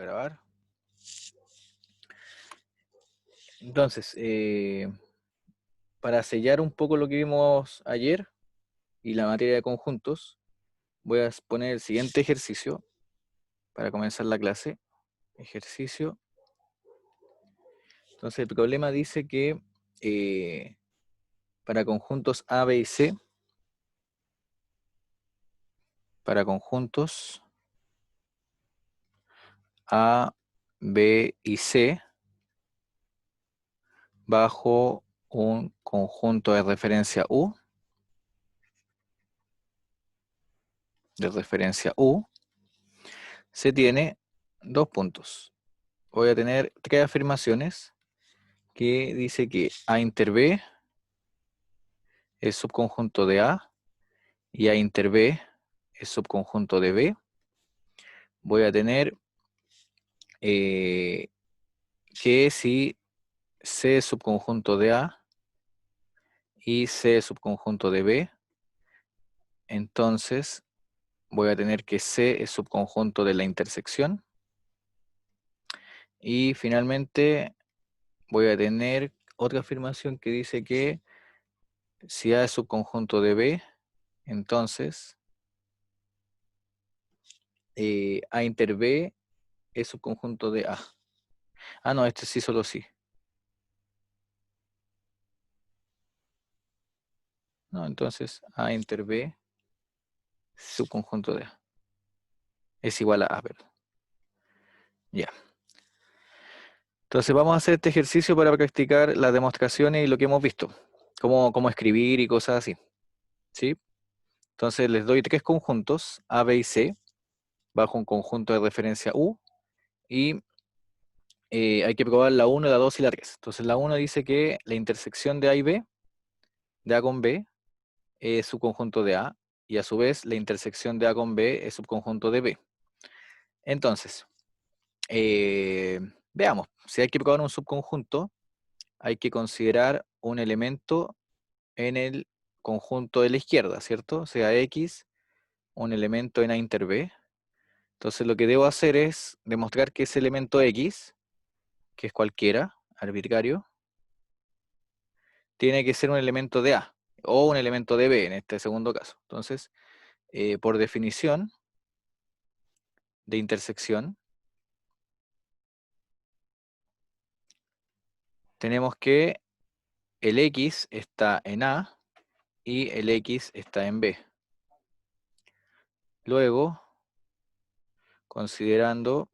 grabar. Entonces, para sellar un poco lo que vimos ayer y la materia de conjuntos, voy a poner el siguiente ejercicio para comenzar la clase. Ejercicio. Entonces, el problema dice que para conjuntos A, B y C, para conjuntos A, B y C, bajo un conjunto de referencia U, se tiene dos puntos. Voy a tener tres afirmaciones que dice que A inter B es subconjunto de A y A inter B es subconjunto de B. Voy a tener que si C es subconjunto de A y C es subconjunto de B, entonces voy a tener que C es subconjunto de la intersección. Y finalmente voy a tener otra afirmación que dice que si A es subconjunto de B, entonces A inter B es subconjunto de A. Ah, no, este sí, solo sí. No, entonces A inter B subconjunto de A es igual a A, perdón. Ya. Entonces vamos a hacer este ejercicio para practicar las demostraciones y lo que hemos visto. Cómo escribir y cosas así. ¿Sí? Entonces les doy tres conjuntos, A, B y C, bajo un conjunto de referencia U. Y hay que probar la 1, la 2 y la 3. Entonces la 1 dice que la intersección de A y B, de A con B, es subconjunto de A. Y a su vez la intersección de A con B es subconjunto de B. Entonces, veamos, si hay que probar un subconjunto, hay que considerar un elemento en el conjunto de la izquierda, ¿cierto? O sea, X, un elemento en A inter B. Entonces lo que debo hacer es demostrar que ese elemento X, que es cualquiera, arbitrario, tiene que ser un elemento de A, o un elemento de B en este segundo caso. Entonces, por definición de intersección, tenemos que el X está en A y el X está en B. Luego, considerando,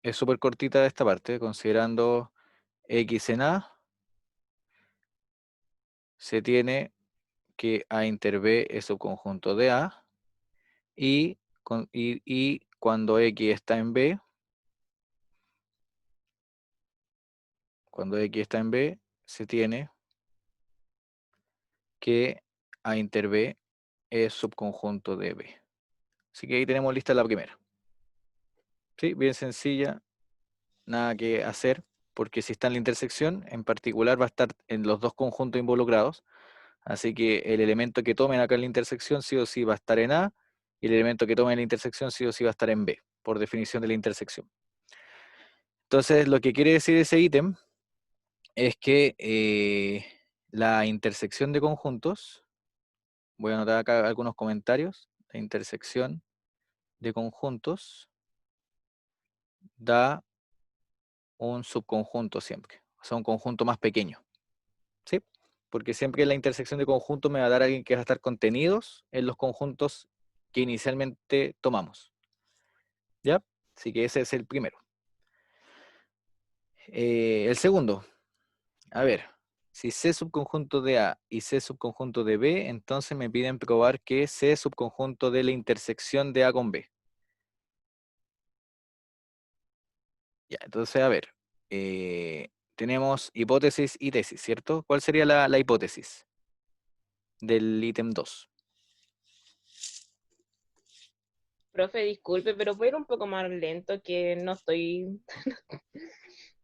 es súper cortita esta parte, considerando X en A, se tiene que A inter B es subconjunto de A, y cuando X está en B, se tiene que A inter B es subconjunto de B. Así que ahí tenemos lista la primera. ¿Sí? Bien sencilla, nada que hacer, porque si está en la intersección, en particular va a estar en los dos conjuntos involucrados, así que el elemento que tomen acá en la intersección sí o sí va a estar en A, y el elemento que tomen en la intersección sí o sí va a estar en B, por definición de la intersección. Entonces, lo que quiere decir ese ítem es que la intersección de conjuntos, voy a anotar acá algunos comentarios, la intersección de conjuntos da un subconjunto siempre, o sea, un conjunto más pequeño, ¿sí? Porque siempre la intersección de conjuntos me va a dar a alguien que va a estar contenidos en los conjuntos que inicialmente tomamos, ¿ya? Así que ese es el primero. El segundo, a ver, si C es subconjunto de A y C es subconjunto de B, entonces me piden probar que C es subconjunto de la intersección de A con B. Ya, entonces, a ver, tenemos hipótesis y tesis, ¿cierto? ¿Cuál sería la hipótesis del ítem 2? Profe, disculpe, pero puede ir un poco más lento que no estoy.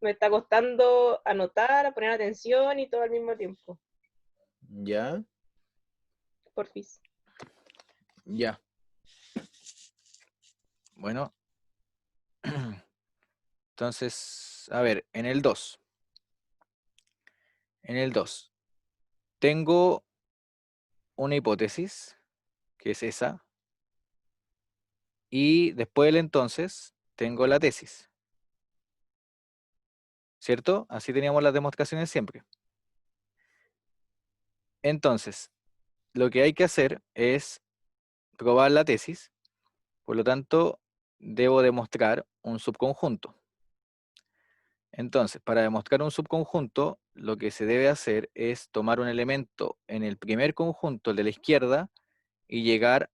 Me está costando anotar, poner atención y todo al mismo tiempo. Ya, Porfis. ya. Bueno, Entonces, a ver, en el 2. En el 2. Tengo una hipótesis, que es esa. Y después del entonces, tengo la tesis. ¿Cierto? Así teníamos las demostraciones siempre. Entonces, lo que hay que hacer es probar la tesis. Por lo tanto, debo demostrar un subconjunto. Entonces, para demostrar un subconjunto, lo que se debe hacer es tomar un elemento en el primer conjunto, el de la izquierda, y llegar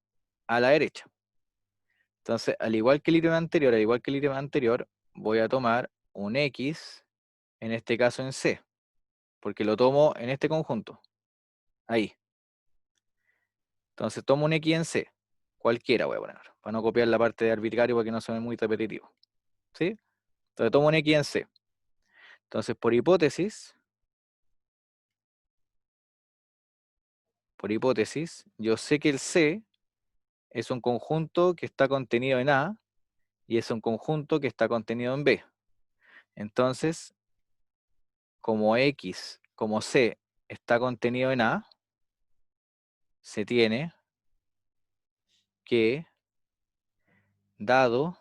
a la derecha. Entonces, al igual que el ítem anterior, voy a tomar un X, en este caso en C, porque lo tomo en este conjunto, ahí. Entonces tomo un X en C, cualquiera voy a poner, para no copiar la parte de arbitrario porque no se muy repetitivo. ¿Sí? Entonces tomo un X en C. Entonces, por hipótesis, yo sé que el C es un conjunto que está contenido en A y es un conjunto que está contenido en B. Entonces, como C está contenido en A, se tiene que, dado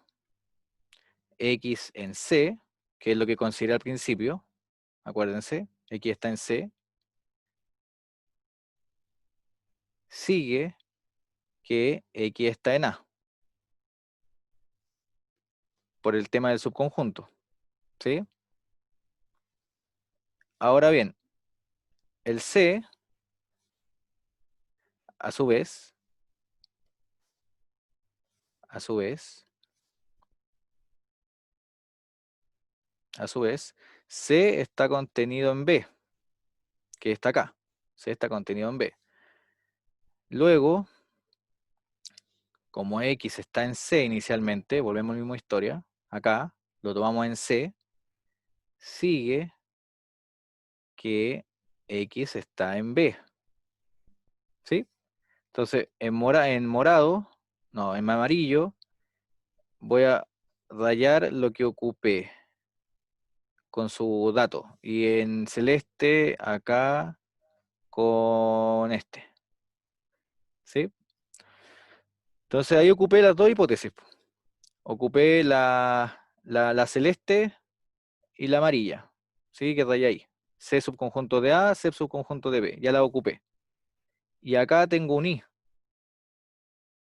X en C, que es lo que consideré al principio, acuérdense, X está en C, sigue que X está en A, por el tema del subconjunto, ¿sí? Ahora bien, el C, a su vez, a su vez, a su vez, C está contenido en B, que está acá. C está contenido en B. Luego, como X está en C inicialmente, volvemos a la misma historia, acá, lo tomamos en C, sigue que X está en B, ¿sí? Entonces, en morado, no, en amarillo, voy a rayar lo que ocupé con su dato. Y en celeste, acá, con este. ¿Sí? Entonces ahí ocupé las dos hipótesis. Ocupé la celeste y la amarilla. ¿Sí? Que rayé ahí. C subconjunto de A, C subconjunto de B. Ya la ocupé. Y acá tengo un I.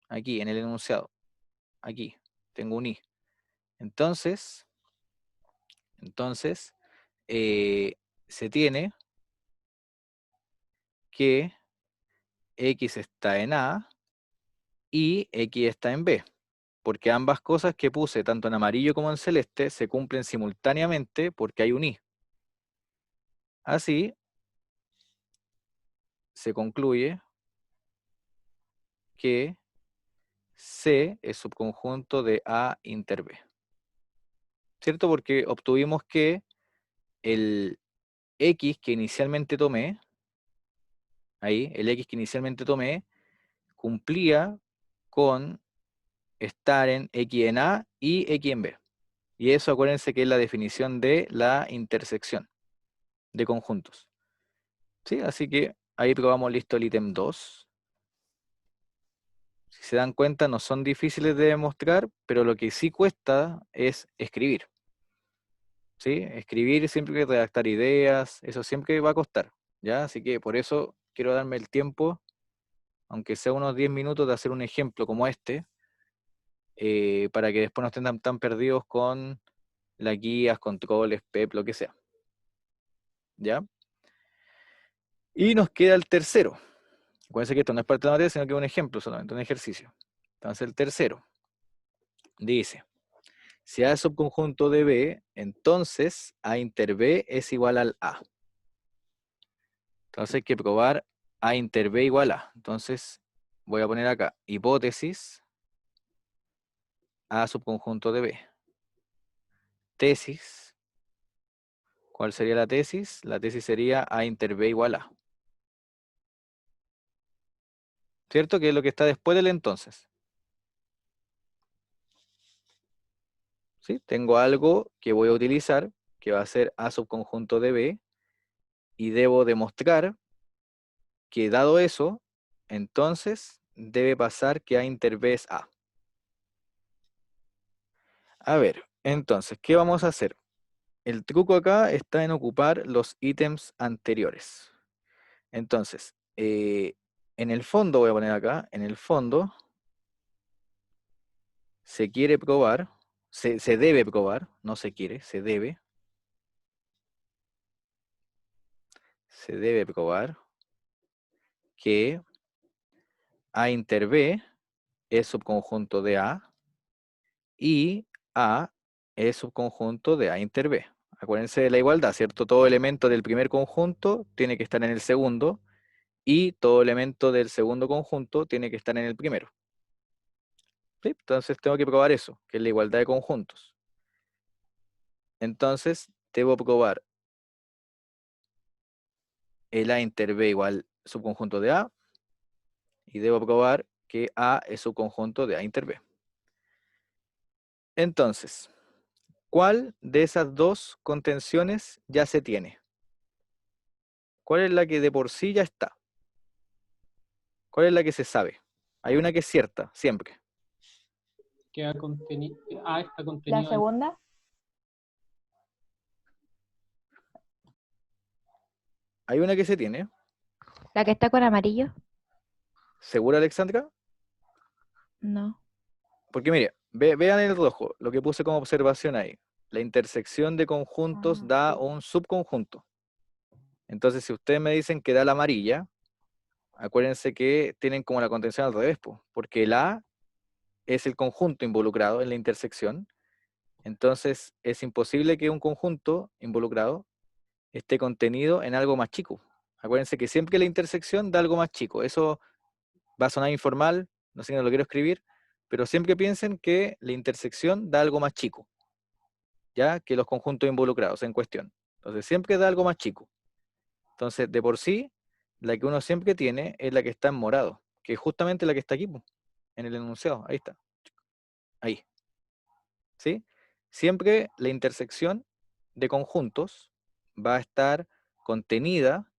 Aquí, en el enunciado. Aquí. Tengo un I. Entonces, entonces se tiene que X está en A y X está en B, porque ambas cosas que puse, tanto en amarillo como en celeste, se cumplen simultáneamente porque hay un I. Así se concluye que C es subconjunto de A inter B. ¿Cierto? Porque obtuvimos que el X que inicialmente tomé, ahí, el X que inicialmente tomé, cumplía con estar en X en A y X en B. Y eso acuérdense que es la definición de la intersección de conjuntos. ¿Sí? Así que ahí probamos listo el ítem 2. Si se dan cuenta, no son difíciles de demostrar, pero lo que sí cuesta es escribir. ¿Sí? Escribir siempre que redactar ideas, eso siempre va a costar. ¿Ya? Así que por eso quiero darme el tiempo, aunque sea unos 10 minutos, de hacer un ejemplo como este, para que después no estén tan perdidos con las guías, controles, PEP, lo que sea. ¿Ya? Y nos queda el tercero. Acuérdense que esto no es parte de la materia, sino que es un ejemplo solamente, un ejercicio. Entonces el tercero dice, si A es subconjunto de B, entonces A inter B es igual al A. Entonces hay que probar A inter B igual a. Entonces voy a poner acá, hipótesis, A subconjunto de B. Tesis, ¿cuál sería la tesis? La tesis sería A inter B igual a. ¿Cierto? Que es lo que está después del entonces. ¿Sí? Tengo algo que voy a utilizar, que va a ser A subconjunto de B, y debo demostrar que dado eso, entonces debe pasar que A inter B es A. A ver, entonces, ¿qué vamos a hacer? El truco acá está en ocupar los ítems anteriores. Entonces, en el fondo, voy a poner acá, en el fondo se quiere probar, se debe probar, no se quiere, se debe probar que A inter B es subconjunto de A y A es subconjunto de A inter B. Acuérdense de la igualdad, ¿cierto? Todo elemento del primer conjunto tiene que estar en el segundo y todo elemento del segundo conjunto tiene que estar en el primero. ¿Sí? Entonces tengo que probar eso, que es la igualdad de conjuntos. Entonces debo probar el A inter B igual subconjunto de A y debo probar que A es subconjunto de A inter B. Entonces, ¿cuál de esas dos contenciones ya se tiene? ¿Cuál es la que de por sí ya está? ¿Cuál es la que se sabe? Hay una que es cierta, siempre. Que A, A está La contenido en segunda, Hay una que se tiene. la que está con amarillo. ¿Segura, Alexandra? No. Porque mire, vean el rojo, lo que puse como observación ahí. La intersección de conjuntos da un subconjunto. Entonces, si ustedes me dicen que da la amarilla, acuérdense que tienen como la contención al revés, porque el A es el conjunto involucrado en la intersección. Entonces, es imposible que un conjunto involucrado esté contenido en algo más chico. Acuérdense que siempre la intersección da algo más chico. Eso va a sonar informal, no sé si no lo quiero escribir, pero siempre piensen que la intersección da algo más chico, ya que los conjuntos involucrados en cuestión. Entonces, siempre da algo más chico. Entonces, de por sí, la que uno siempre tiene es la que está en morado, que es justamente la que está aquí, en el enunciado. Ahí está. Ahí. ¿Sí? Siempre la intersección de conjuntos va a estar contenida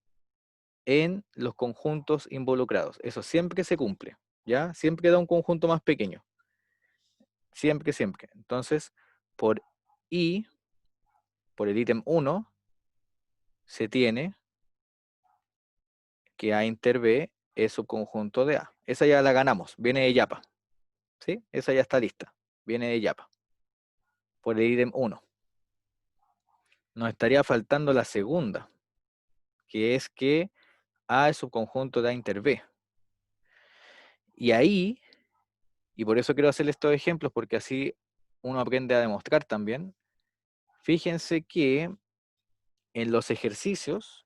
en los conjuntos involucrados. Eso siempre se cumple, ¿ya? Siempre da un conjunto más pequeño. Siempre, siempre. Entonces, por I, por el ítem 1, se tiene que A inter B es subconjunto de A. Esa ya la ganamos, viene de Yapa. ¿Sí? Esa ya está lista, viene de Yapa. Por el ítem 1. Nos estaría faltando la segunda, que es que A es subconjunto de A inter B. Y ahí, y por eso quiero hacer estos ejemplos, porque así uno aprende a demostrar también. Fíjense que en los ejercicios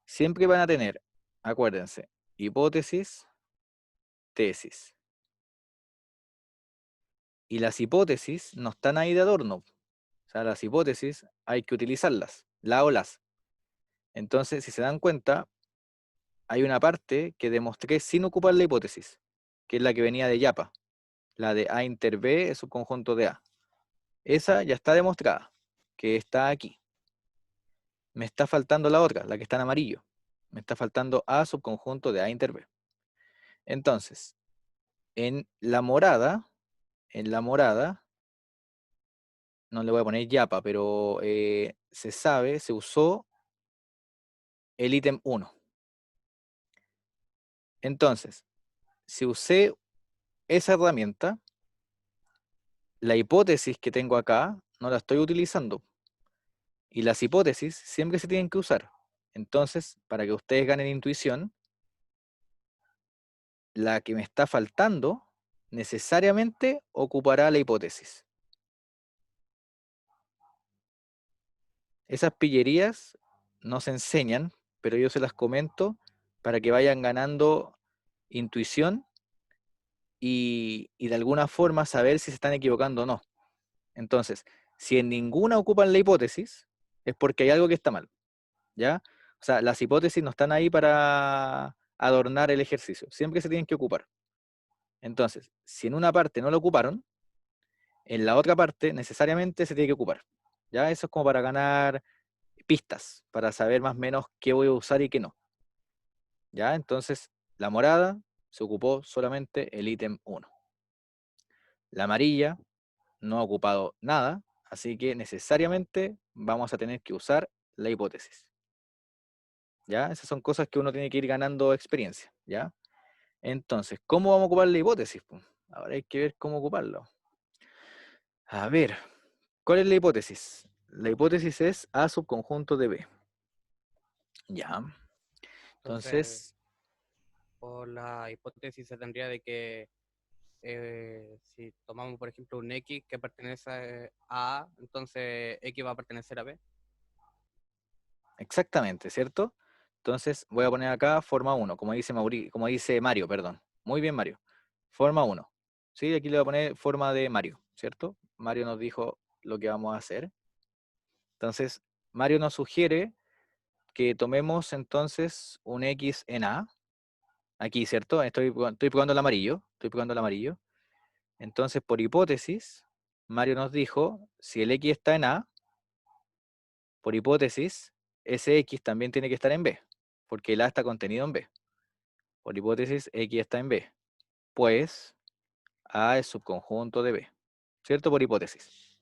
siempre van a tener, acuérdense, hipótesis, tesis. Y las hipótesis no están ahí de adorno. O sea, las hipótesis hay que utilizarlas, la o las. Entonces, si se dan cuenta, hay una parte que demostré sin ocupar la hipótesis, que es la que venía de Yapa, la de A inter B es un conjunto de A. Esa ya está demostrada, que está aquí. Me está faltando la otra, la que está en amarillo. Me está faltando A subconjunto de A inter B. Entonces, en la morada, no le voy a poner Yapa, pero se sabe, se usó el ítem 1. Entonces, si usé esa herramienta, la hipótesis que tengo acá no la estoy utilizando. Y las hipótesis siempre se tienen que usar. Entonces, para que ustedes ganen intuición, la que me está faltando necesariamente ocupará la hipótesis. Esas pillerías no se enseñan, pero yo se las comento para que vayan ganando intuición y de alguna forma saber si se están equivocando o no. Entonces, si en ninguna ocupan la hipótesis, es porque hay algo que está mal, ¿ya? O sea, las hipótesis no están ahí para adornar el ejercicio, siempre se tienen que ocupar. Entonces, si en una parte no lo ocuparon, en la otra parte necesariamente se tiene que ocupar. ¿Ya? Eso es como para ganar pistas, para saber más o menos qué voy a usar y qué no. ¿Ya? Entonces, la morada se ocupó solamente el ítem 1. La amarilla no ha ocupado nada, así que necesariamente vamos a tener que usar la hipótesis. ¿Ya? Esas son cosas que uno tiene que ir ganando experiencia. ¿Ya? Entonces, ¿cómo vamos a ocupar la hipótesis? Ahora hay que ver cómo ocuparlo. A ver, ¿cuál es la hipótesis? La hipótesis es A subconjunto de B. Ya. Entonces, Entonces, por la hipótesis se tendría de que si tomamos, por ejemplo, un X que pertenece a A, entonces X va a pertenecer a B. exactamente, ¿cierto? Entonces voy a poner acá forma 1, como dice Mario, perdón. Muy bien, Mario. Forma 1. Sí, aquí le voy a poner forma de Mario, ¿cierto? Mario nos dijo lo que vamos a hacer. Entonces, Mario nos sugiere que tomemos entonces un X en A. Aquí, ¿cierto? Estoy probando el amarillo. Estoy probando el amarillo. Entonces, por hipótesis, Mario nos dijo, si el X está en A, por hipótesis, ese X también tiene que estar en B, porque el A está contenido en B. Por hipótesis, X está en B. Pues, A es subconjunto de B. ¿Cierto? Por hipótesis.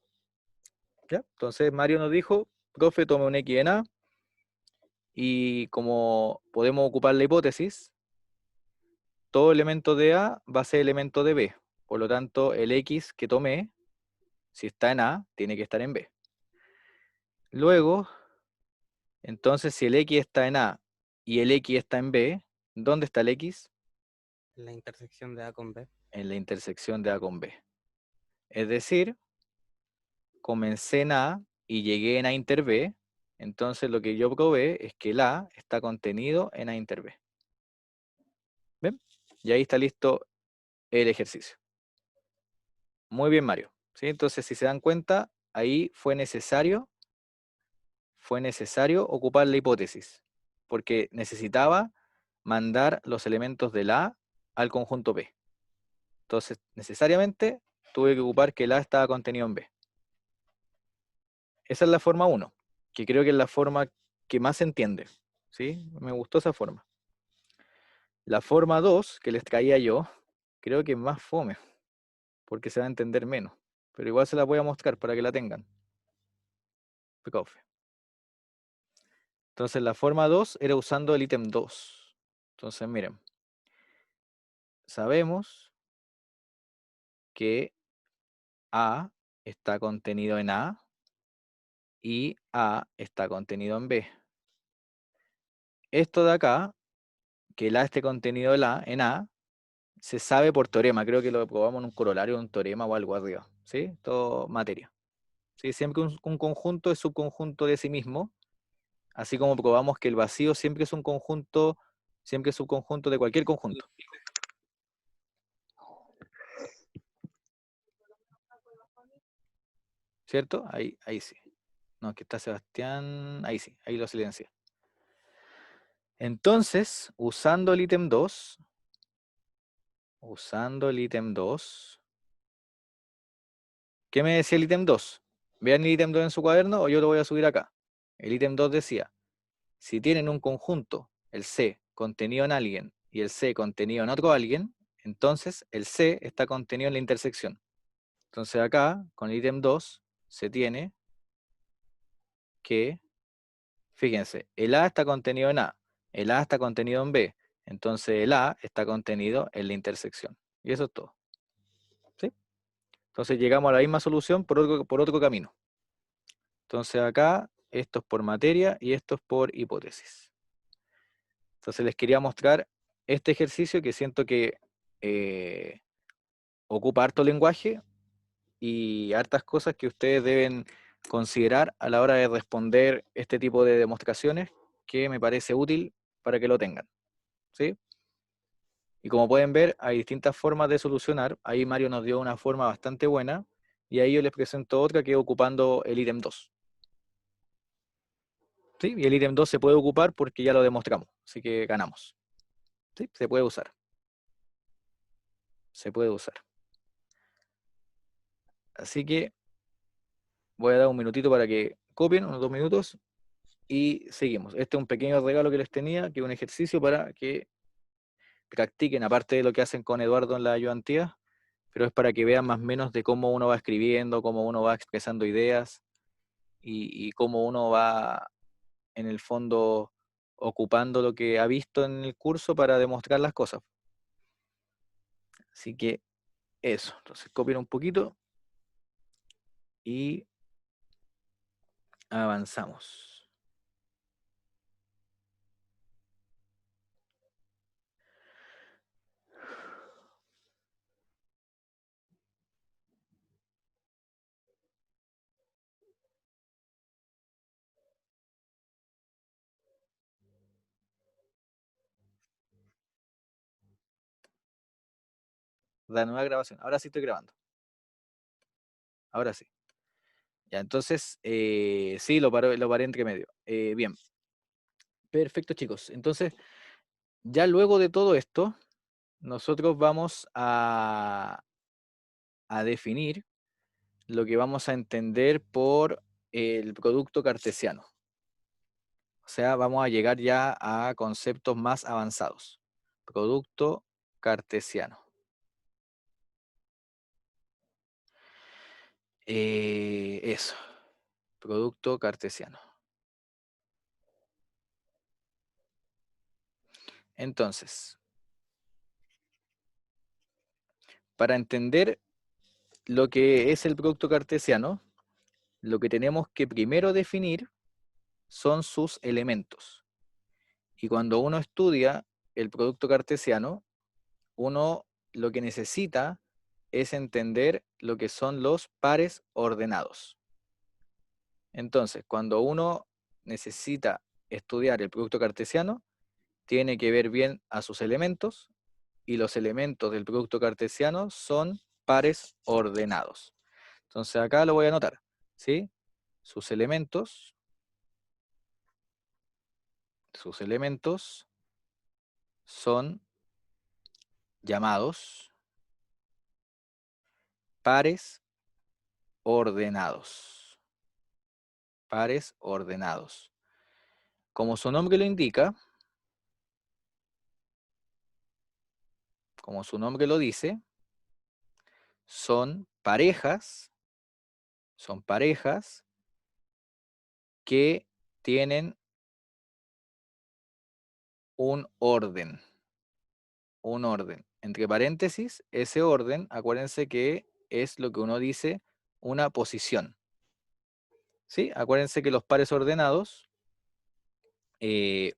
¿Ya? Entonces, Mario nos dijo, profe, tome un X en A, y como podemos ocupar la hipótesis, todo elemento de A va a ser elemento de B. Por lo tanto, el X que tomé, si está en A, tiene que estar en B. Luego, entonces, si el X está en A y el X está en B, ¿dónde está el X? La intersección de A con B. En la intersección de A con B. Es decir, comencé en A y llegué en A inter B, entonces lo que yo probé es que el A está contenido en A inter B. ¿Ven? Y ahí está listo el ejercicio. Muy bien, Mario. ¿Sí? Entonces, si se dan cuenta, ahí fue necesario ocupar la hipótesis, porque necesitaba mandar los elementos del A al conjunto B. Entonces, necesariamente tuve que ocupar que el A estaba contenido en B. Esa es la forma 1, que creo que es la forma que más se entiende. ¿Sí? Me gustó esa forma. La forma 2, que les traía yo, creo que es más fome, porque se va a entender menos. Pero igual se la voy a mostrar para que la tengan. Profe. Entonces la forma 2 era usando el ítem 2. Entonces miren, sabemos que A está contenido en A y A está contenido en B. Esto de acá, que el A esté contenido en A, se sabe por teorema. Creo que lo probamos en un corolario, un teorema o algo arriba. ¿Sí? Todo materia. ¿Sí? Siempre un conjunto es subconjunto de sí mismo, así como probamos que el vacío siempre es un conjunto, siempre es subconjunto de cualquier conjunto. ¿Cierto? Ahí sí. No, aquí está Sebastián. Ahí sí, ahí lo silencié. Entonces, usando el ítem 2, ¿qué me decía el ítem 2? Vean el ítem 2 en su cuaderno o yo lo voy a subir acá. El ítem 2 decía, si tienen un conjunto, el C contenido en alguien y el C contenido en otro alguien, entonces el C está contenido en la intersección. Entonces acá, con el ítem 2, se tiene que, fíjense, el A está contenido en A, el A está contenido en B, entonces el A está contenido en la intersección. Y eso es todo. ¿Sí? Entonces llegamos a la misma solución por otro camino. Entonces acá, esto es por materia y esto es por hipótesis. Entonces les quería mostrar este ejercicio que siento que ocupa harto lenguaje y hartas cosas que ustedes deben considerar a la hora de responder este tipo de demostraciones que me parece útil para que lo tengan. ¿Sí? Y como pueden ver, hay distintas formas de solucionar. Ahí Mario nos dio una forma bastante buena y ahí yo les presento otra que es ocupando el ítem 2. ¿Sí? Y el ítem 2 se puede ocupar porque ya lo demostramos, así que ganamos. ¿Sí? Se puede usar. Se puede usar. Así que voy a dar un minutito para que copien, unos 2 minutos, y seguimos. Este es un pequeño regalo que les tenía, que es un ejercicio para que practiquen, aparte de lo que hacen con Eduardo en la ayudantía, pero es para que vean más o menos de cómo uno va escribiendo, cómo uno va expresando ideas y cómo uno va, en el fondo, ocupando lo que ha visto en el curso para demostrar las cosas. Así que eso, entonces copien un poquito y avanzamos. La nueva grabación. Ahora sí estoy grabando. Ahora sí. Ya, entonces, sí, lo paré entre medio. Bien. Perfecto, chicos. Entonces, ya luego de todo esto, nosotros vamos a definir lo que vamos a entender por el producto cartesiano. O sea, vamos a llegar ya a conceptos más avanzados. Producto cartesiano. Eso. Producto cartesiano. Entonces, para entender lo que es el producto cartesiano, lo que tenemos que primero definir son sus elementos. Y cuando uno estudia el producto cartesiano, uno lo que necesita es entender lo que son los pares ordenados. Entonces, cuando uno necesita estudiar el producto cartesiano, tiene que ver bien a sus elementos, y los elementos del producto cartesiano son pares ordenados. Entonces acá lo voy a anotar, ¿sí? Sus elementos son llamados pares ordenados. Pares ordenados. Como su nombre lo indica, como su nombre lo dice, son parejas que tienen un orden. Un orden. Entre paréntesis, ese orden, acuérdense que es lo que uno dice una posición. ¿Sí? Acuérdense que los pares ordenados,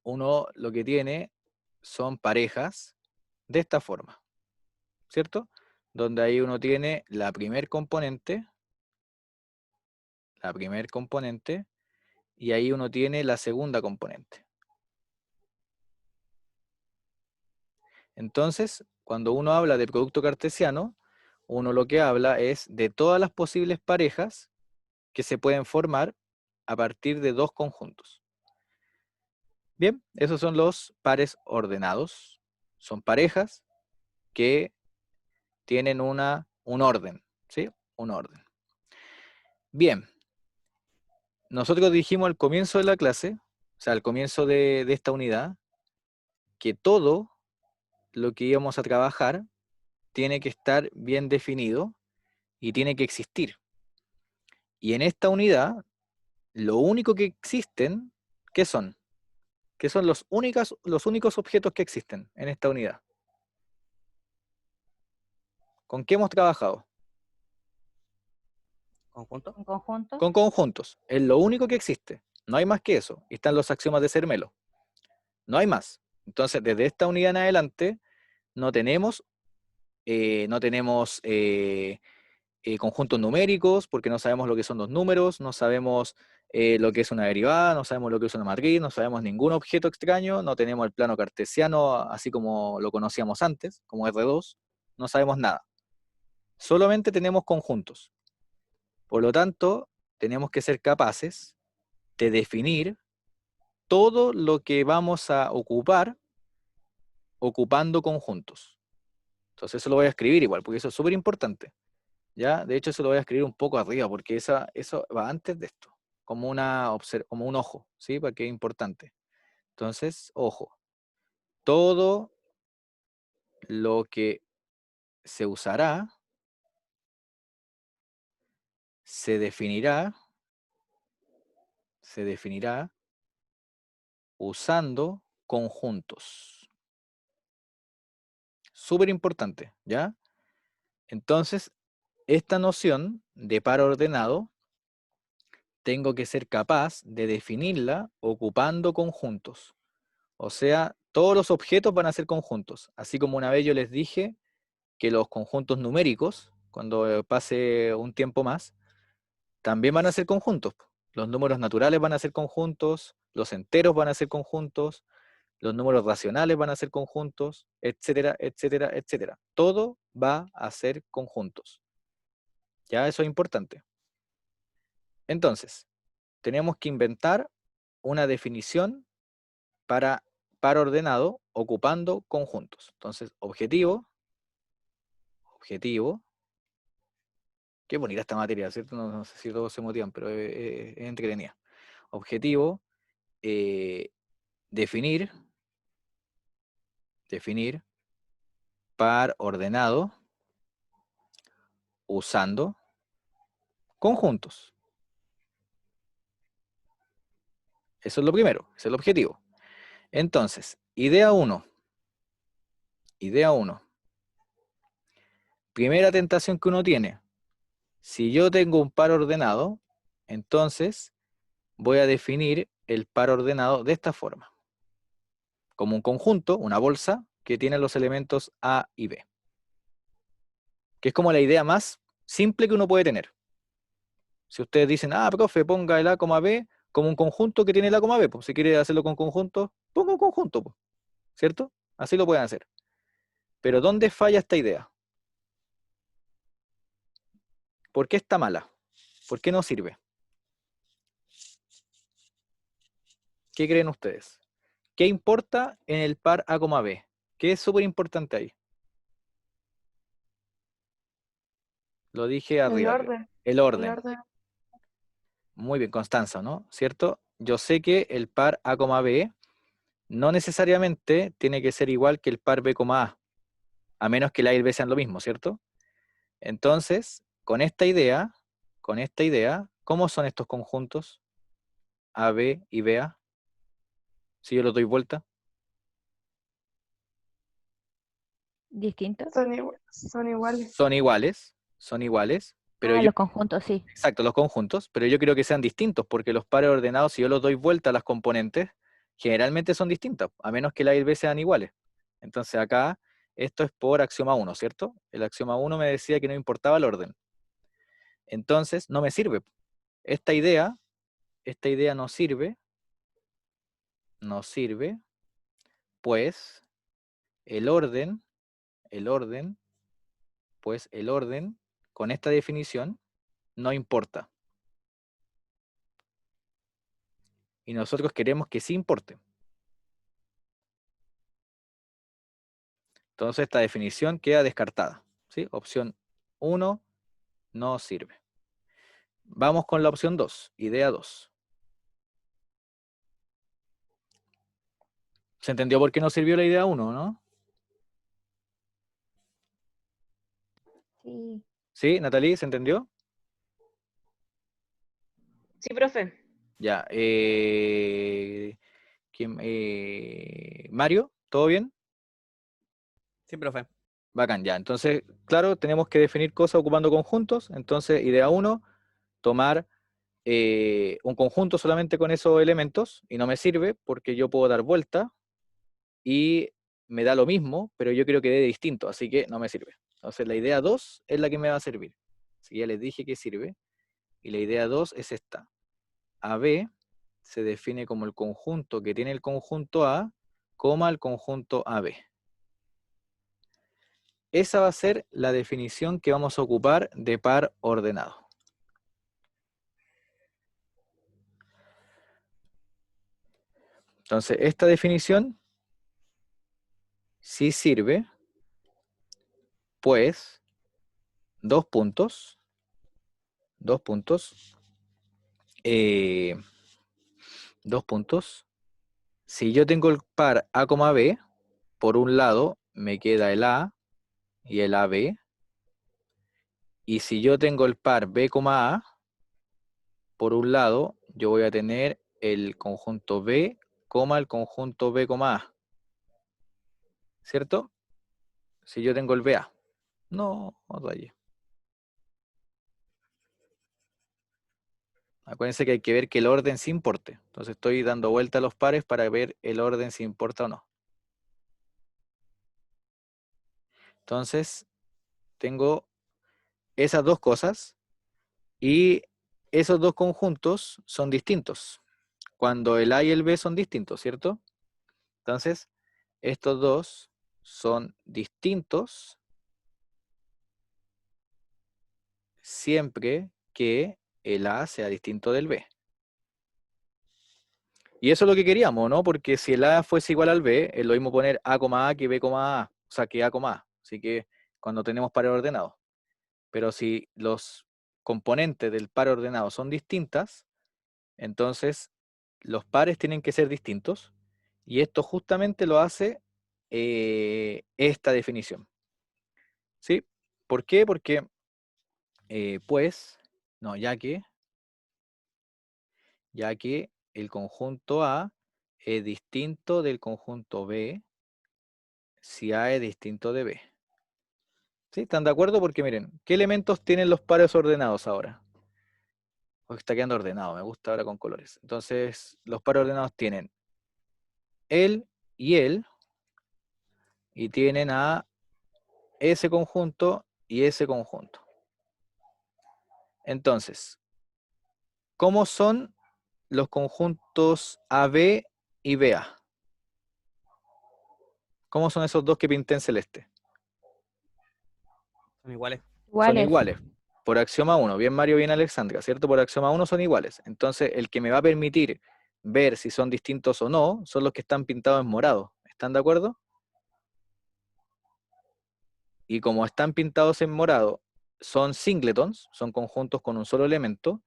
uno lo que tiene son parejas de esta forma, ¿cierto? Donde ahí uno tiene la primer componente, y ahí uno tiene la segunda componente. Entonces, cuando uno habla de producto cartesiano, uno lo que habla es de todas las posibles parejas que se pueden formar a partir de dos conjuntos. Bien, esos son los pares ordenados. Son parejas que tienen un orden, ¿sí? Un orden. Bien, nosotros dijimos al comienzo de la clase, o sea, al comienzo de esta unidad, que todo lo que íbamos a trabajar tiene que estar bien definido y tiene que existir. Y en esta unidad, lo único que existen, ¿qué son? ¿Qué son los únicos objetos que existen en esta unidad? ¿Con qué hemos trabajado? ¿Conjunto? ¿En conjunto? Con conjuntos. Es lo único que existe. No hay más que eso. Y están los axiomas de Zermelo. No hay más. Entonces, desde esta unidad en adelante, no tenemos conjuntos numéricos, porque no sabemos lo que son los números, no sabemos lo que es una derivada, no sabemos lo que es una matriz, no sabemos ningún objeto extraño, no tenemos el plano cartesiano así como lo conocíamos antes, como R2, no sabemos nada. Solamente tenemos conjuntos. Por lo tanto, tenemos que ser capaces de definir todo lo que vamos a ocupar ocupando conjuntos. Entonces eso lo voy a escribir igual, porque eso es súper importante. ¿ya? De hecho, eso lo voy a escribir un poco arriba, porque eso va antes de esto, como, como un ojo, ¿sí? Porque es importante. Entonces, ojo, todo lo que se usará se definirá usando conjuntos. Súper importante, ¿ya? Entonces, esta noción de par ordenado tengo que ser capaz de definirla ocupando conjuntos. O sea, todos los objetos van a ser conjuntos. Así como una vez yo les dije que los conjuntos numéricos, cuando pase un tiempo más, también van a ser conjuntos. Los números naturales van a ser conjuntos, los enteros van a ser conjuntos, los números racionales van a ser conjuntos, etcétera, etcétera, etcétera. Todo va a ser conjuntos. Ya eso es importante. Entonces, tenemos que inventar una definición para par ordenado ocupando conjuntos. Entonces, objetivo, qué bonita esta materia, ¿cierto? No sé si todos se motivan, pero es entretenida. Objetivo, definir par ordenado usando conjuntos. Eso es lo primero, es el objetivo. Entonces, idea 1. Primera tentación que uno tiene. Si yo tengo un par ordenado, entonces voy a definir el par ordenado de esta forma. Como un conjunto, una bolsa, que tiene los elementos A y B. Que es como la idea más simple que uno puede tener. Si ustedes dicen, profe, ponga el A, B como un conjunto que tiene el A, B, pues si quiere hacerlo con conjunto, ponga un conjunto, pues, ¿cierto? Así lo pueden hacer. Pero ¿dónde falla esta idea? ¿Por qué está mala? ¿Por qué no sirve? ¿Qué creen ustedes? ¿Qué importa en el par A, B? ¿Qué es súper importante ahí? Lo dije arriba. El orden. Muy bien, Constanza, ¿no? ¿Cierto? Yo sé que el par A, B no necesariamente tiene que ser igual que el par B, a menos que el A y el B sean lo mismo, ¿cierto? Entonces, con esta idea, ¿cómo son estos conjuntos? A, B y BA. Si yo lo doy vuelta. ¿Distintos? Son iguales, pero Los conjuntos, sí. exacto, los conjuntos, pero yo quiero que sean distintos, porque los pares ordenados, si yo los doy vuelta a las componentes, generalmente son distintas, a menos que el A y el B sean iguales. Entonces acá, esto es por axioma 1, ¿cierto? El axioma 1 me decía que no importaba el orden. Entonces, no me sirve. Esta idea no sirve, pues el orden, con esta definición, no importa. Y nosotros queremos que sí importe. Entonces esta definición queda descartada, ¿sí? Opción 1 no sirve. Vamos con la opción 2, idea 2. ¿Se entendió por qué no sirvió la idea 1, no? Sí. ¿Sí, Natalie, se entendió? Sí, profe. Ya. Mario, ¿todo bien? Sí, profe. Bacán, ya. Entonces, claro, tenemos que definir cosas ocupando conjuntos. Entonces, idea 1, tomar un conjunto solamente con esos elementos, y no me sirve porque yo puedo dar vuelta y me da lo mismo, pero yo quiero que dé distinto, así que no me sirve. Entonces, la idea 2 es la que me va a servir. Así que ya les dije que sirve. Y la idea 2 es esta. AB se define como el conjunto que tiene el conjunto A, coma el conjunto AB. Esa va a ser la definición que vamos a ocupar de par ordenado. Entonces, esta definición sí sirve, pues dos puntos, eh, dos puntos. Si yo tengo el par A, B, por un lado me queda el A y el AB. Y si yo tengo el par B, A, por un lado yo voy a tener el conjunto B, el conjunto B, A. ¿Cierto? Si yo tengo el BA. No, rayé. Acuérdense que hay que ver que el orden sí importe. Entonces estoy dando vuelta a los pares para ver el orden si importa o no. Entonces, tengo esas dos cosas y esos dos conjuntos son distintos. Cuando el A y el B son distintos, ¿cierto? Entonces, estos dos son distintos siempre que el A sea distinto del B. Y eso es lo que queríamos, ¿no? Porque si el A fuese igual al B, es lo mismo poner A, A que B, A. O sea, que A, A. Así que cuando tenemos pares ordenados. Pero si los componentes del par ordenado son distintas, entonces los pares tienen que ser distintos. Y esto justamente lo hace esta definición. ¿Sí? ¿Por qué? Porque, ya que el conjunto A es distinto del conjunto B si A es distinto de B. ¿Sí? ¿Están de acuerdo? Porque miren, ¿qué elementos tienen los pares ordenados ahora? Porque está quedando ordenado, me gusta ahora con colores. Entonces, los pares ordenados tienen él, y tienen a ese conjunto y ese conjunto. Entonces, ¿cómo son los conjuntos AB y BA? ¿Cómo son esos dos que pinté en celeste? Son iguales. Son Iguales. iguales. Por axioma 1, bien Mario, bien Alexandra, ¿cierto? Por axioma 1 son iguales. Entonces, el que me va a permitir ver si son distintos o no, son los que están pintados en morado. ¿Están de acuerdo? Y como están pintados en morado, son singletons, son conjuntos con un solo elemento,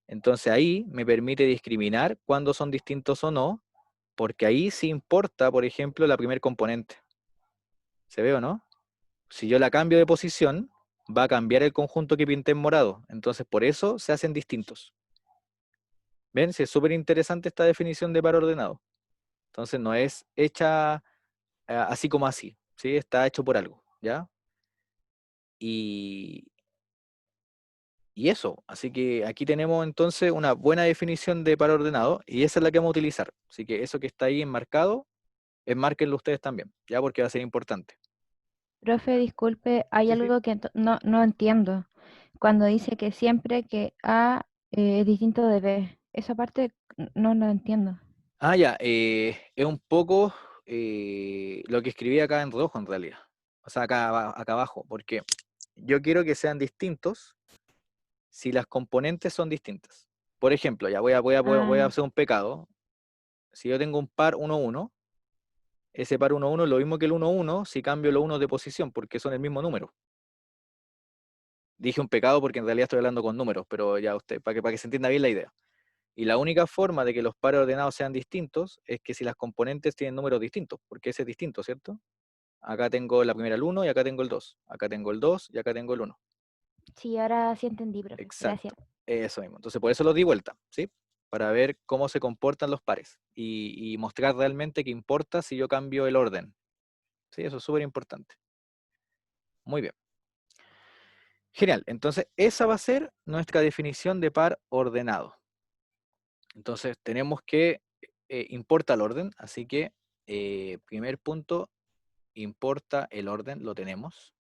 entonces ahí me permite discriminar cuándo son distintos o no, porque ahí sí importa, por ejemplo, la primer componente. ¿Se ve o no? Si yo la cambio de posición, va a cambiar el conjunto que pinté en morado, entonces por eso se hacen distintos. ¿Ven? Sí, es súper interesante esta definición de par ordenado. Entonces no es hecha así como así, ¿sí? Está hecho por algo, ¿ya? Y eso, así que aquí tenemos entonces una buena definición de par ordenado y esa es la que vamos a utilizar. Así que eso que está ahí enmarcado, enmárquenlo ustedes también, ¿ya? Porque va a ser importante. Profe, disculpe, hay Sí, sí. algo que no entiendo. Cuando dice que siempre que A es distinto de B, esa parte no lo entiendo. Ah, ya, es un poco lo que escribí acá en rojo en realidad. O sea, acá abajo, porque yo quiero que sean distintos si las componentes son distintas. Por ejemplo, ya voy a Ah, hacer un pecado. Si yo tengo un par 1, 1, ese par 1, 1 es lo mismo que el 1, 1 si cambio los 1 de posición, porque son el mismo número. Dije un pecado porque en realidad estoy hablando con números, pero ya usted, para que se entienda bien la idea. Y la única forma de que los pares ordenados sean distintos es que si las componentes tienen números distintos, porque ese es distinto, ¿cierto? Acá tengo la primera el 1 y acá tengo el 2. Acá tengo el 2 y acá tengo el 1. sí, ahora sí entendí, profe. Gracias. Exacto, eso mismo. Entonces por eso los di vuelta, ¿sí? Para ver cómo se comportan los pares y mostrar realmente que importa si yo cambio el orden. ¿Sí? Eso es súper importante. Muy bien. Genial, entonces esa va a ser nuestra definición de par ordenado. Entonces tenemos que importa el orden, así que primer punto, importa el orden, lo tenemos.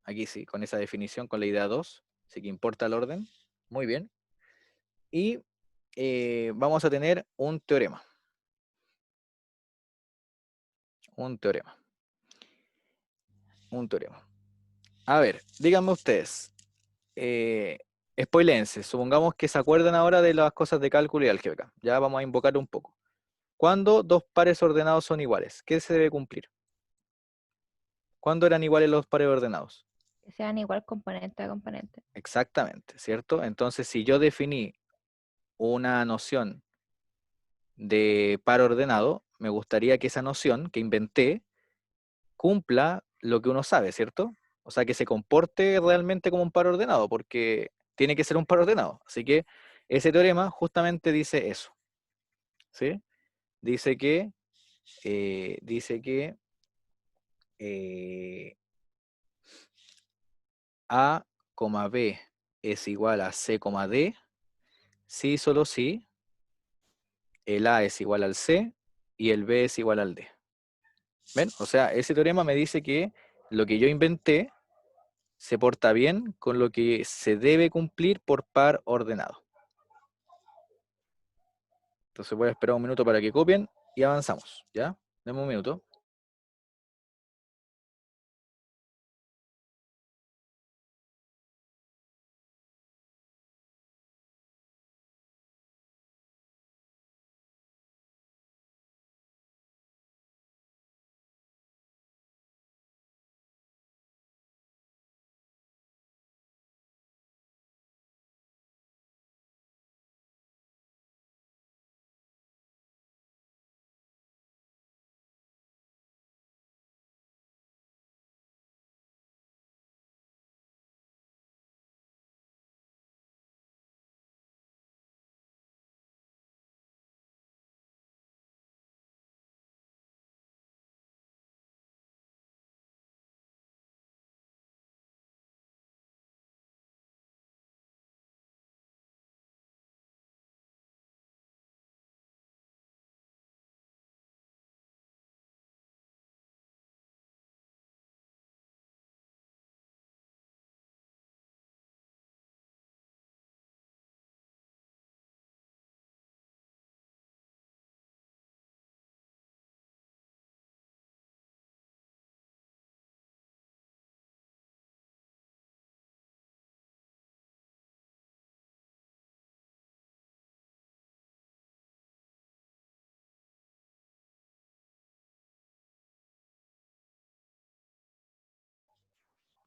Aquí sí, con esa definición, con la idea 2, así que importa el orden. Muy bien. Y vamos a tener un teorema. Un teorema. Un teorema. A ver, díganme ustedes. Spoilense, supongamos que se acuerdan ahora de las cosas de cálculo y álgebra. Ya vamos a invocar un poco. ¿Cuándo dos pares ordenados son iguales? ¿Qué se debe cumplir? ¿Cuándo eran iguales los pares ordenados? Que sean igual componente a componente. Exactamente, ¿cierto? Entonces, si yo definí una noción de par ordenado, me gustaría que esa noción que inventé cumpla lo que uno sabe, ¿cierto? O sea, que se comporte realmente como un par ordenado, porque tiene que ser un par ordenado. Así que ese teorema justamente dice eso, ¿sí? Dice que eh, A, B es igual a C, D, si solo si el A es igual al C y el B es igual al D. ¿Ven? O sea, ese teorema me dice que lo que yo inventé se porta bien con lo que se debe cumplir por par ordenado. Entonces voy a esperar un minuto para que copien y avanzamos, ¿ya? Deme un minuto.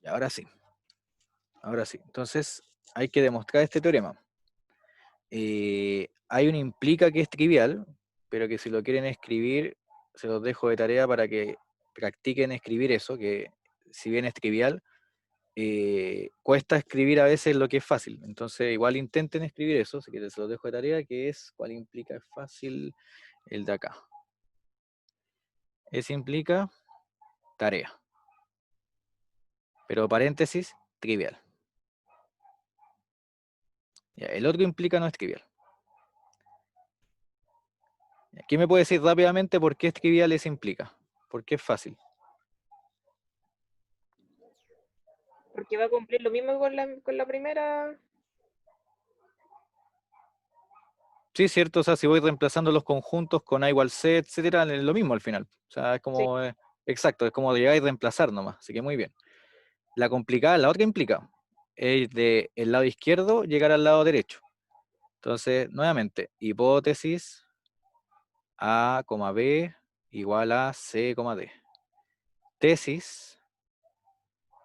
Y ahora sí. Ahora sí. Entonces hay que demostrar este teorema. Hay un implica que es trivial, pero que si lo quieren escribir, se los dejo de tarea para que practiquen escribir eso, que si bien es trivial, cuesta escribir a veces lo que es fácil. Entonces igual intenten escribir eso, así que se los dejo de tarea, que es cuál implica es fácil el de acá. Ese implica tarea. Pero paréntesis, trivial. Ya, el otro implica no es trivial. ¿Quién me puede decir rápidamente por qué es trivial ese implica? ¿Por qué es fácil? Porque va a cumplir lo mismo con la primera. Sí, cierto, o sea, si voy reemplazando los conjuntos con A igual C, etcétera, es lo mismo al final. O sea, es Sí. como, exacto, es como llegar y reemplazar nomás, así que muy bien. La complicada, la otra implica, es de el lado izquierdo llegar al lado derecho. Entonces, nuevamente, hipótesis A, B igual a C, D. Tesis,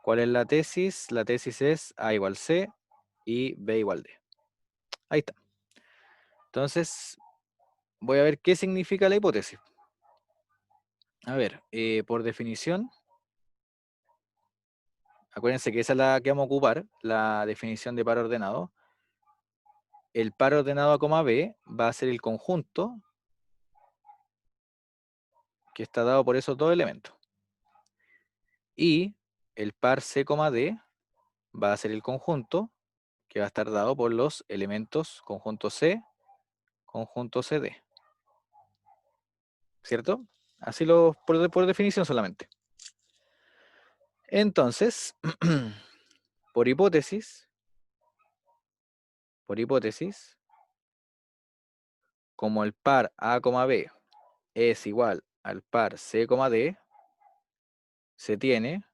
¿cuál es la tesis? La tesis es A igual C y B igual D. Ahí está. Entonces, voy a ver qué significa la hipótesis. A ver, por definición, acuérdense que esa es la que vamos a ocupar, la definición de par ordenado. El par ordenado a, B va a ser el conjunto que está dado por esos dos elementos. Y el par C, D va a ser el conjunto que va a estar dado por los elementos conjunto C, conjunto CD. ¿Cierto? Así por definición solamente. Entonces, por hipótesis, como el par A, B es igual al par C, D, se tiene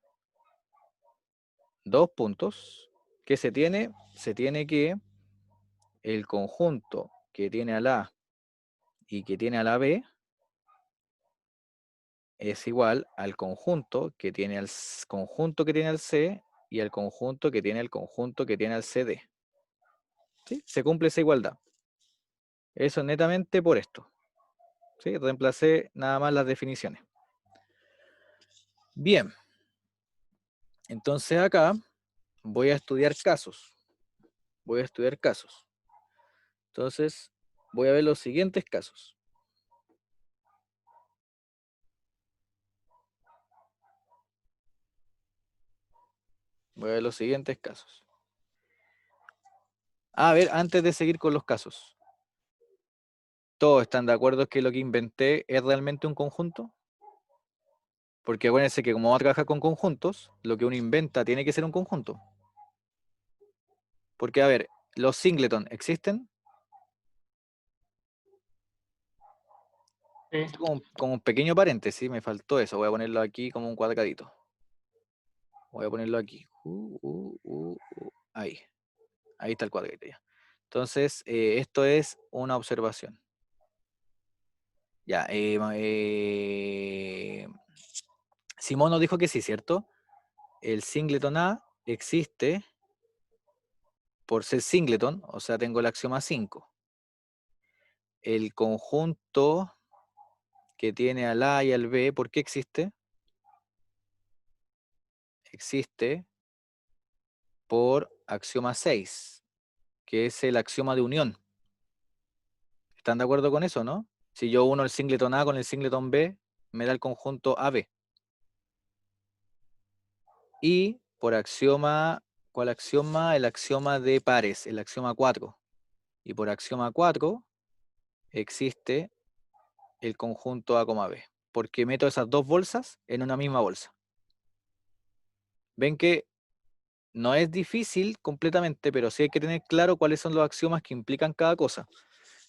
dos puntos. ¿Qué se tiene? Se tiene que el conjunto que tiene a la A y que tiene a la B es igual al conjunto que tiene al conjunto que tiene al C y al conjunto que tiene el conjunto que tiene al CD. ¿Sí? Se cumple esa igualdad. Eso netamente por esto. ¿Sí? Reemplacé nada más las definiciones. Bien. Entonces acá voy a estudiar casos. Voy a estudiar casos. Entonces voy a ver los siguientes casos. Voy a ver los siguientes casos. A ver, antes de seguir con los casos. ¿Todos están de acuerdo que lo que inventé es realmente un conjunto? Porque acuérdense que como va a trabajar con conjuntos, lo que uno inventa tiene que ser un conjunto. Porque, a ver, ¿los singleton existen? Sí. Esto como un pequeño paréntesis, me faltó eso. Voy a ponerlo aquí como un cuadradito. Voy a ponerlo aquí. Ahí. Ahí está el cuadrito ya. Entonces, esto es una observación. Ya. Simón nos dijo que sí, ¿cierto? El singleton A existe por ser singleton, o sea, tengo el axioma 5. El conjunto que tiene al A y al B, ¿por qué existe? Existe por axioma 6, que es el axioma de unión. ¿Están de acuerdo con eso, no? Si yo uno el singleton A con el singleton B, me da el conjunto AB. Y por axioma, ¿cuál axioma? El axioma de pares, el axioma 4. Y por axioma 4 existe el conjunto A, B. Porque meto esas dos bolsas en una misma bolsa. Ven que no es difícil completamente, pero sí hay que tener claro cuáles son los axiomas que implican cada cosa.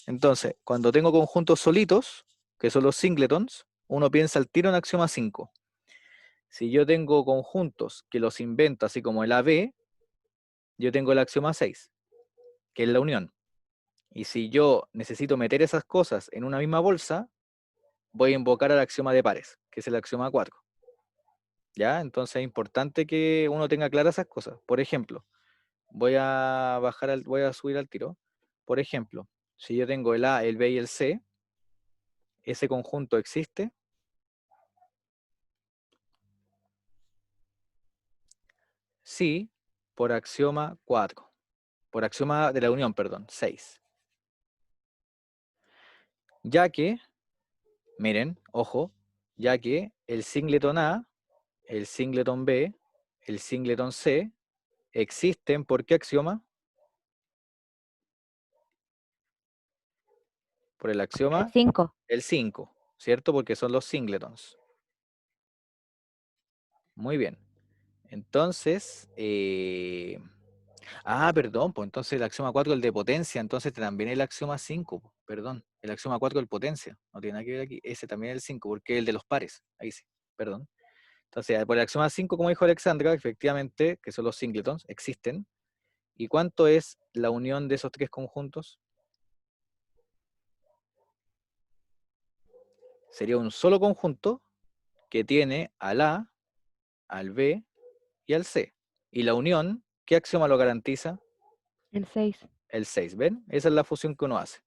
Entonces, cuando tengo conjuntos solitos, que son los singletons, uno piensa al tiro en axioma 5. Si yo tengo conjuntos que los invento, así como el AB, yo tengo el axioma 6, que es la unión. Y si yo necesito meter esas cosas en una misma bolsa, voy a invocar al axioma de pares, que es el axioma 4. ¿Ya? Entonces es importante que uno tenga claras esas cosas. Por ejemplo, voy a subir al tiro. Por ejemplo, si yo tengo el A, el B y el C, ¿ese conjunto existe? Sí, por axioma 4. Por axioma de la unión, perdón, 6. Ya que, miren, ojo, ya que el singleton A, el singleton B, el singleton C, existen, ¿por qué axioma? Por el axioma 5. el 5, ¿cierto? Porque son los singletons. Muy bien. Entonces, perdón, pues entonces el axioma 4 el de potencia, entonces también el axioma 5, perdón, el axioma 4 el potencia, no tiene nada que ver aquí, ese también es el 5, porque es el de los pares, ahí sí, perdón. Entonces, por el axioma 5, como dijo Alexandra, efectivamente, que son los singletons, existen. ¿Y cuánto es la unión de esos tres conjuntos? Sería un solo conjunto que tiene al A, al B y al C. Y la unión, ¿qué axioma lo garantiza? El 6. El 6, ¿ven? Esa es la fusión que uno hace.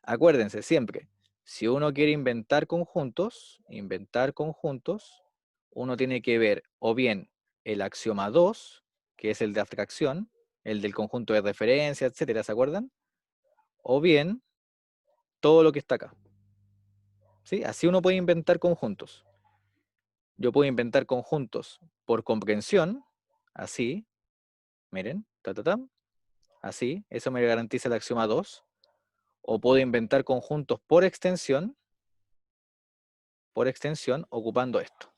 Acuérdense siempre, si uno quiere inventar conjuntos, uno tiene que ver o bien el axioma 2, que es el de abstracción, el del conjunto de referencia, etcétera, ¿se acuerdan? O bien todo lo que está acá. ¿Sí? Así uno puede inventar conjuntos. Yo puedo inventar conjuntos por comprensión, así, miren, así, eso me garantiza el axioma 2. O puedo inventar conjuntos por extensión, ocupando esto.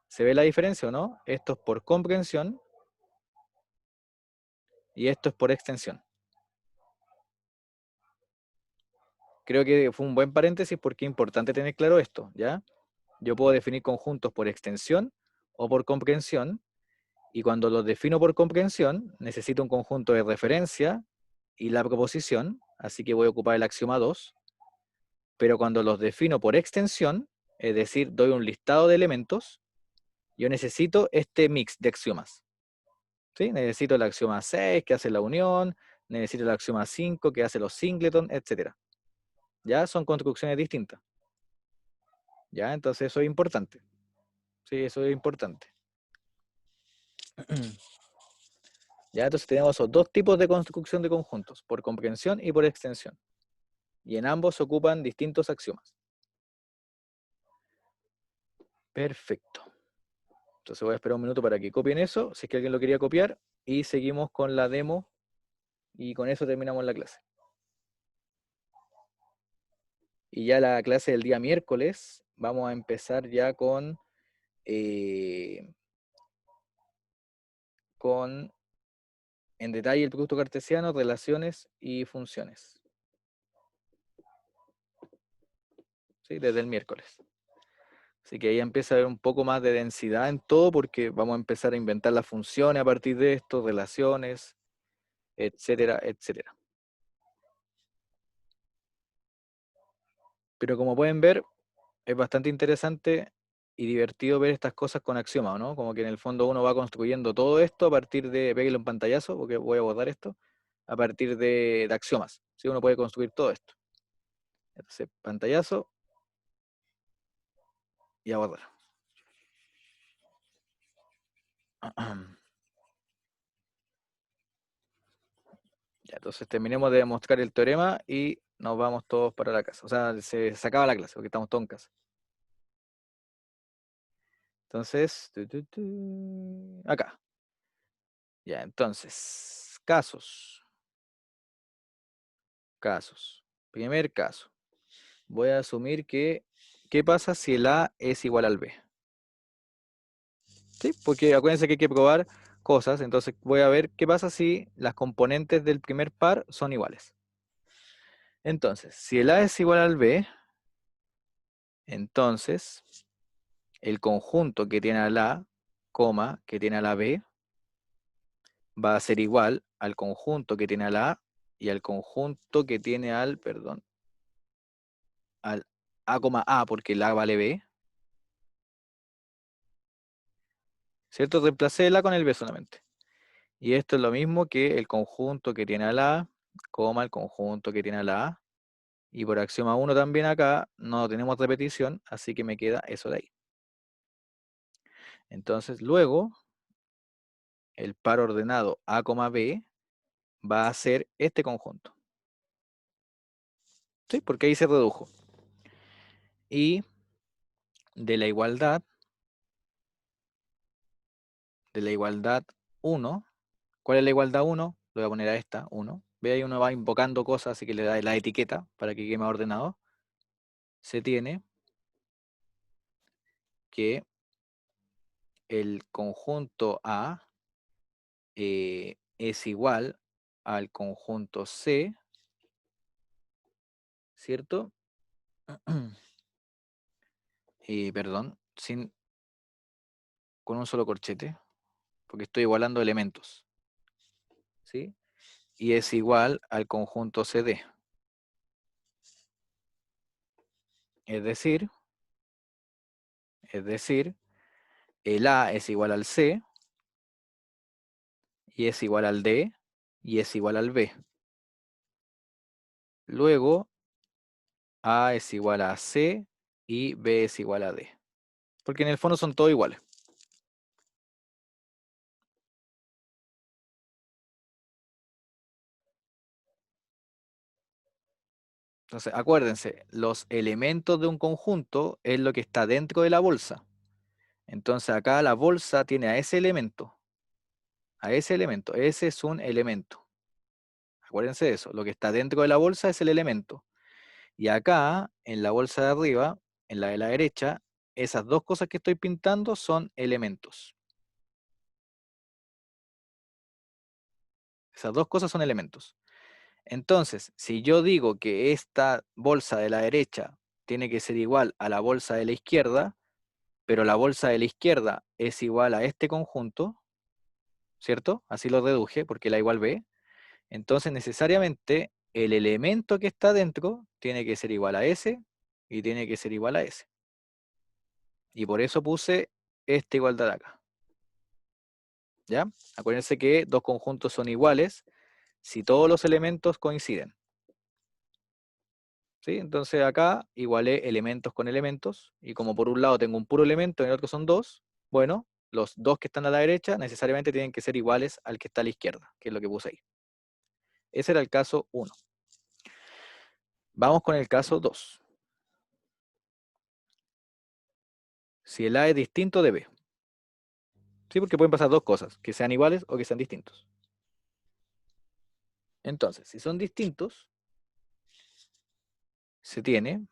¿Se ve la diferencia o no? Esto es por comprensión y esto es por extensión. Creo que fue un buen paréntesis porque es importante tener claro esto, ¿ya? Yo puedo definir conjuntos por extensión o por comprensión, y cuando los defino por comprensión, necesito un conjunto de referencia y la proposición, así que voy a ocupar el axioma 2. pero cuando los defino por extensión, es decir, doy un listado de elementos, yo necesito este mix de axiomas. ¿Sí? Necesito el axioma 6 que hace la unión, necesito el axioma 5 que hace los singleton, etc. ¿Ya? Son construcciones distintas. ¿Ya? Entonces eso es importante. Sí, eso es importante. ¿Ya? Entonces tenemos esos dos tipos de construcción de conjuntos, por comprensión y por extensión. Y en ambos se ocupan distintos axiomas. Perfecto. Entonces voy a esperar un minuto para que copien eso, si es que alguien lo quería copiar, y seguimos con la demo, y con eso terminamos la clase. Y ya la clase del día miércoles, vamos a empezar ya con en detalle el producto cartesiano, relaciones y funciones. ¿Sí? Desde el miércoles. Así que ahí empieza a haber un poco más de densidad en todo, porque vamos a empezar a inventar las funciones a partir de esto, relaciones, etcétera, etcétera. Pero como pueden ver, es bastante interesante y divertido ver estas cosas con axiomas, ¿no? Como que en el fondo uno va construyendo todo esto a partir de, péguenle un pantallazo, porque voy a abordar esto, a partir de axiomas. ¿Sí? Uno puede construir todo esto. Entonces, pantallazo y abordar. Ya, entonces terminemos de demostrar el teorema y nos vamos todos para la casa. O sea, se acaba la clase porque estamos todos en casa. Entonces, acá. Ya, entonces, casos. Casos. Primer caso. Voy a asumir que, ¿qué pasa si el A es igual al B? ¿Sí? Porque acuérdense que hay que probar cosas, entonces voy a ver qué pasa si las componentes del primer par son iguales. Entonces, si el A es igual al B, entonces el conjunto que tiene al A, coma, que tiene a la B, va a ser igual al conjunto que tiene al A y al conjunto que tiene al, perdón, al A, A, porque el A vale B. ¿Cierto? Reemplacé el A con el B solamente. Y esto es lo mismo que el conjunto que tiene al A, coma, el conjunto que tiene al A. Y por axioma 1 también acá no tenemos repetición, así que me queda eso de ahí. Entonces luego, el par ordenado A, B va a ser este conjunto. ¿Sí? Porque ahí se redujo. Y de la igualdad 1, ¿cuál es la igualdad 1? Lo voy a poner a esta, 1. Ve ahí uno va invocando cosas, así que le da la etiqueta para que quede más ordenado. Se tiene que el conjunto A es igual al conjunto C, ¿cierto? Perdón, con un solo corchete, porque estoy igualando elementos, ¿sí? Y es igual al conjunto CD. Es decir, el A es igual al C, y es igual al D, y es igual al B. Luego, A es igual a C, y B es igual a D. Porque en el fondo son todos iguales. Entonces, acuérdense, los elementos de un conjunto es lo que está dentro de la bolsa. Entonces acá la bolsa tiene a ese elemento. A ese elemento. Ese es un elemento. Acuérdense de eso. Lo que está dentro de la bolsa es el elemento. Y acá, en la bolsa de arriba, en la de la derecha, esas dos cosas que estoy pintando son elementos. Esas dos cosas son elementos. Entonces, si yo digo que esta bolsa de la derecha tiene que ser igual a la bolsa de la izquierda, pero la bolsa de la izquierda es igual a este conjunto, ¿cierto? Así lo deduje, porque la igual B. Entonces, necesariamente, el elemento que está dentro tiene que ser igual a ese y tiene que ser igual a ese. Y por eso puse esta igualdad acá. ¿Ya? Acuérdense que dos conjuntos son iguales si todos los elementos coinciden. ¿Sí? Entonces acá igualé elementos con elementos, y como por un lado tengo un puro elemento y en el otro son dos, bueno, los dos que están a la derecha necesariamente tienen que ser iguales al que está a la izquierda, que es lo que puse ahí. Ese era el caso 1. Vamos con el caso 2. Si el A es distinto de B. Sí, porque pueden pasar dos cosas, que sean iguales o que sean distintos. Entonces, si son distintos, se tiene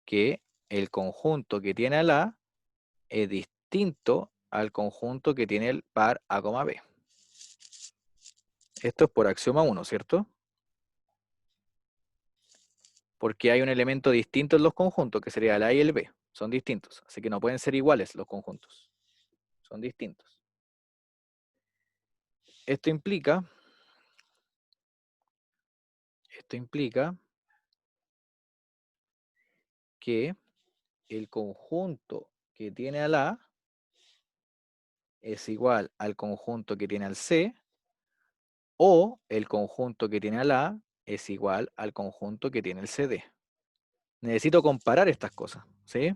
que el conjunto que tiene al A es distinto al conjunto que tiene el par A, B. Esto es por axioma 1, ¿cierto? Porque hay un elemento distinto en los conjuntos, que sería el A y el B. Son distintos, así que no pueden ser iguales los conjuntos. Son distintos. Esto implica que el conjunto que tiene al A es igual al conjunto que tiene al C, o el conjunto que tiene al A es igual al conjunto que tiene el CD. Necesito comparar estas cosas, ¿sí?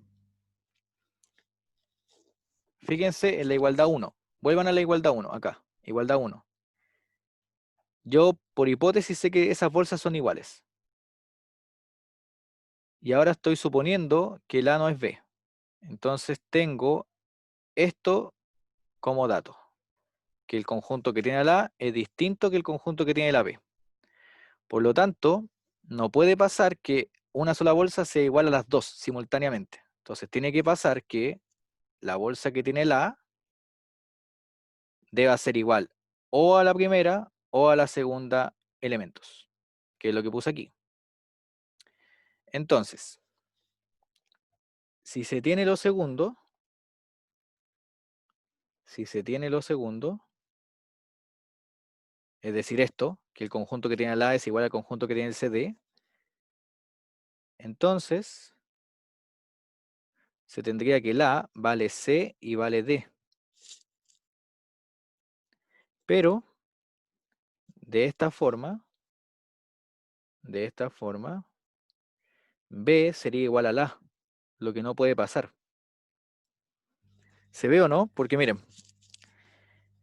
Fíjense en la igualdad 1. Vuelvan a la igualdad 1, acá. Igualdad 1. Yo, por hipótesis, sé que esas bolsas son iguales. Y ahora estoy suponiendo que el A no es B. Entonces tengo esto como dato. Que el conjunto que tiene el A es distinto que el conjunto que tiene la B. Por lo tanto, no puede pasar que una sola bolsa sea igual a las dos simultáneamente. Entonces tiene que pasar que la bolsa que tiene el A deba ser igual o a la primera o a la segunda elementos, que es lo que puse aquí. Entonces, si se tiene lo segundo, es decir esto, que el conjunto que tiene el A es igual al conjunto que tiene el CD, entonces se tendría que el A vale C y vale D. Pero, de esta forma, B sería igual al A, lo que no puede pasar. ¿Se ve o no? Porque miren,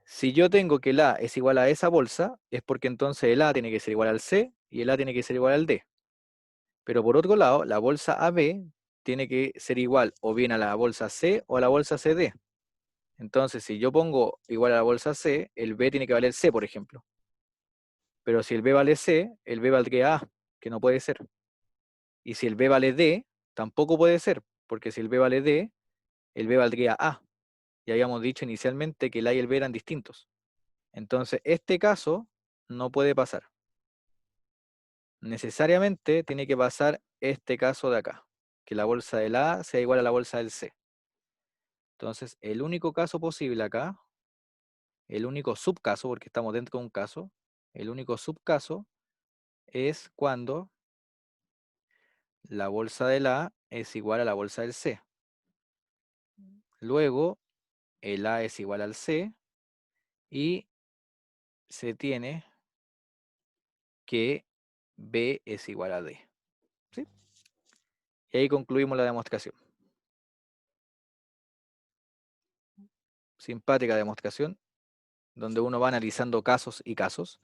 si yo tengo que el A es igual a esa bolsa, es porque entonces el A tiene que ser igual al C y el A tiene que ser igual al D. Pero por otro lado, la bolsa AB tiene que ser igual o bien a la bolsa C o a la bolsa CD. Entonces, si yo pongo igual a la bolsa C, el B tiene que valer C, por ejemplo. Pero si el B vale C, el B valdría A, que no puede ser. Y si el B vale D, tampoco puede ser, porque si el B vale D, el B valdría A. Ya habíamos dicho inicialmente que el A y el B eran distintos. Entonces, este caso no puede pasar. Necesariamente tiene que pasar este caso de acá, que la bolsa del A sea igual a la bolsa del C. Entonces, el único caso posible acá, el único subcaso, porque estamos dentro de un caso, el único subcaso es cuando la bolsa del A es igual a la bolsa del C. Luego, el A es igual al C y se tiene que B es igual a D. ¿Sí? Y ahí concluimos la demostración. Simpática demostración, donde uno va analizando casos y casos,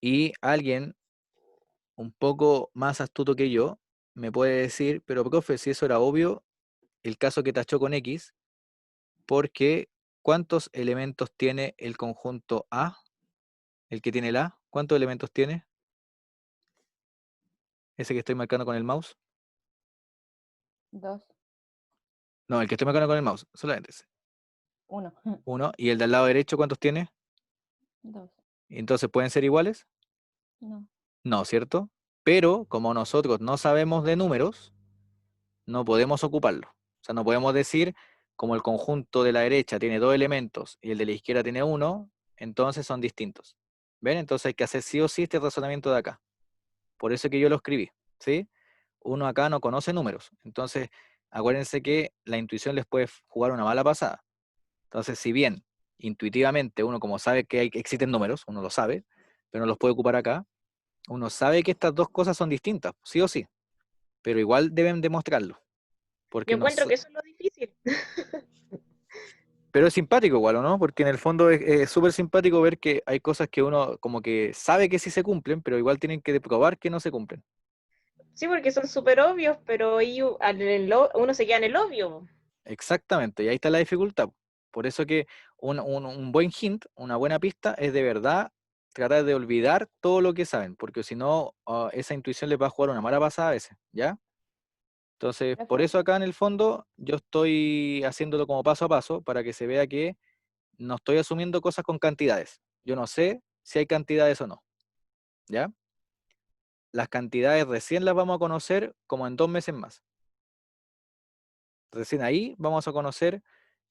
y alguien un poco más astuto que yo me puede decir, pero profe, si eso era obvio, el caso que tachó con X, porque ¿cuántos elementos tiene el conjunto A? El que tiene el A, ¿cuántos elementos tiene? Ese que estoy marcando con el mouse. 2, No, el que estoy marcando con el mouse, solamente ese. 1, Uno. ¿Y el del lado derecho cuántos tiene? 2, Entonces, ¿pueden ser iguales? no. No, ¿cierto? Pero como nosotros no sabemos de números, no podemos ocuparlo. O sea, no podemos decir, como el conjunto de la derecha tiene dos elementos y el de la izquierda tiene uno, entonces son distintos. ¿Ven? Entonces hay que hacer sí o sí este razonamiento de acá. Por eso es que yo lo escribí, ¿sí? Uno acá no conoce números. Entonces, acuérdense que la intuición les puede jugar una mala pasada. Entonces, si bien intuitivamente uno como sabe que existen números, uno lo sabe, pero no los puede ocupar acá, uno sabe que estas dos cosas son distintas, sí o sí, pero igual deben demostrarlo. Porque Yo no encuentro so- que eso es lo difícil. Pero es simpático igual, ¿o no? Porque en el fondo es súper simpático ver que hay cosas que uno como que sabe que sí se cumplen, pero igual tienen que probar que no se cumplen. Sí, porque son súper obvios, pero ahí uno se queda en el obvio. Exactamente, y ahí está la dificultad. Por eso que un buen hint, una buena pista, es de verdad tratar de olvidar todo lo que saben, porque si no, esa intuición les va a jugar una mala pasada a veces, ¿ya? Entonces, por Profe, eso acá en el fondo yo estoy haciéndolo como paso a paso para que se vea que no estoy asumiendo cosas con cantidades. Yo no sé si hay cantidades o no, ¿ya? Las cantidades recién las vamos a conocer como en 2 meses más. Recién ahí vamos a conocer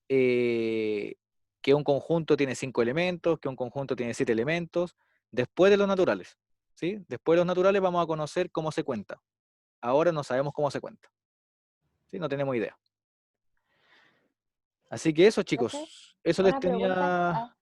eh, que un conjunto tiene 5 elementos, que un conjunto tiene 7 elementos, después de los naturales, ¿sí? Después de los naturales vamos a conocer cómo se cuenta. Ahora no sabemos cómo se cuenta, ¿sí? No tenemos idea. Así que eso, profe, chicos, eso les una pregunta. tenía